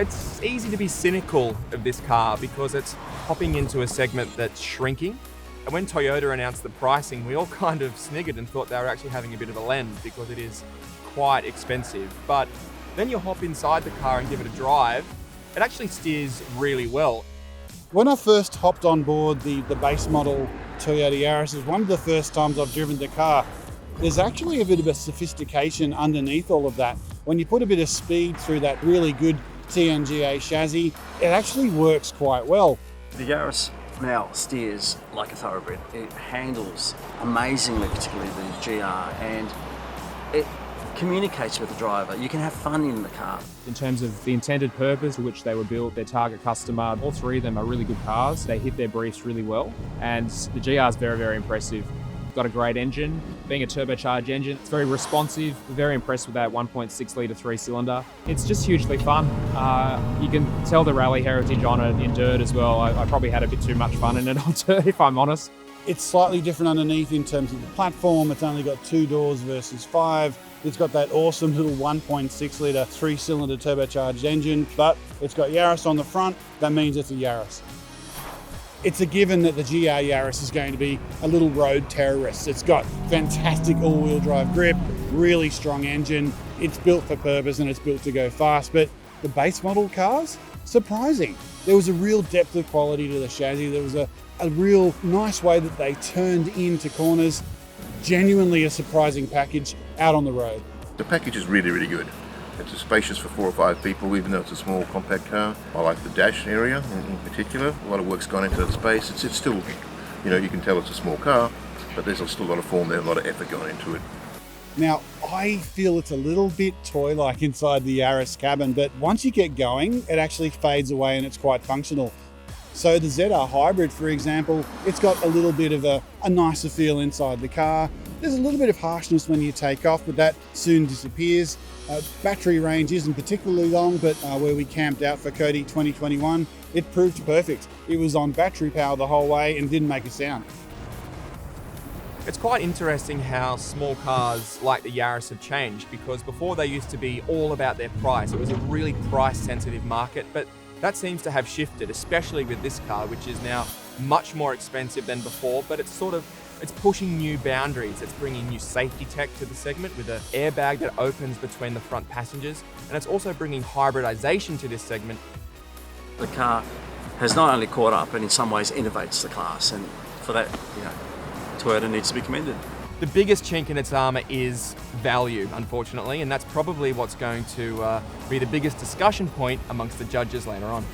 It's easy to be cynical of this car because it's hopping into a segment that's shrinking. And when Toyota announced the pricing, we all kind of sniggered and thought they were actually having a bit of a lens because it is quite expensive. But then you hop inside the car and give it a drive, it actually steers really well. When I first hopped on board the base model Toyota Yaris, it was one of the first times I've driven the car. There's actually a bit of a sophistication underneath all of that. When you put a bit of speed through that really good Tnga chassis, it actually works quite well. The Yaris now steers like a thoroughbred. It handles amazingly, particularly the GR, and it communicates with the driver. You can have fun in the car. In terms of the intended purpose for which they were built, their target customer, all three of them are really good cars. They hit their briefs really well, and the GR is very, very impressive. Got a great engine, being a turbocharged engine. It's very responsive, very impressed with that 1.6 litre 3-cylinder. It's just hugely fun. You can tell the rally heritage on it in dirt as well. I probably had a bit too much fun in it on dirt, if I'm honest. It's slightly different underneath in terms of the platform. It's only got 2 doors versus 5. It's got that awesome little 1.6 litre 3-cylinder turbocharged engine, but it's got Yaris on the front. That means it's a Yaris. It's a given that the GR Yaris is going to be a little road terrorist. It's got fantastic all-wheel drive grip, really strong engine. It's built for purpose and it's built to go fast, but the base model cars, surprising. There was a real depth of quality to the chassis. There was a real nice way that they turned into corners. Genuinely a surprising package out on the road. The package is really, really good. It's spacious for 4 or 5 people, even though it's a small compact car. I like the dash area in particular. A lot of work's gone into the space. It's still, you can tell it's a small car, but there's still a lot of form there, a lot of effort going into it. Now, I feel it's a little bit toy-like inside the Yaris cabin, but once you get going, it actually fades away and it's quite functional. So the ZR Hybrid, for example, it's got a little bit of a nicer feel inside the car. There's a little bit of harshness when you take off, but that soon disappears. Battery range isn't particularly long, but where we camped out for Cody 2021, it proved perfect. It was on battery power the whole way and didn't make a sound. It's quite interesting how small cars like the Yaris have changed, because before they used to be all about their price. It was a really price-sensitive market, but that seems to have shifted, especially with this car, which is now much more expensive than before, but it's pushing new boundaries. It's bringing new safety tech to the segment with an airbag that opens between the front passengers, and it's also bringing hybridization to this segment. The car has not only caught up, but in some ways innovates the class, and for that, Toyota needs to be commended. The biggest chink in its armor is value, unfortunately, and that's probably what's going to be the biggest discussion point amongst the judges later on.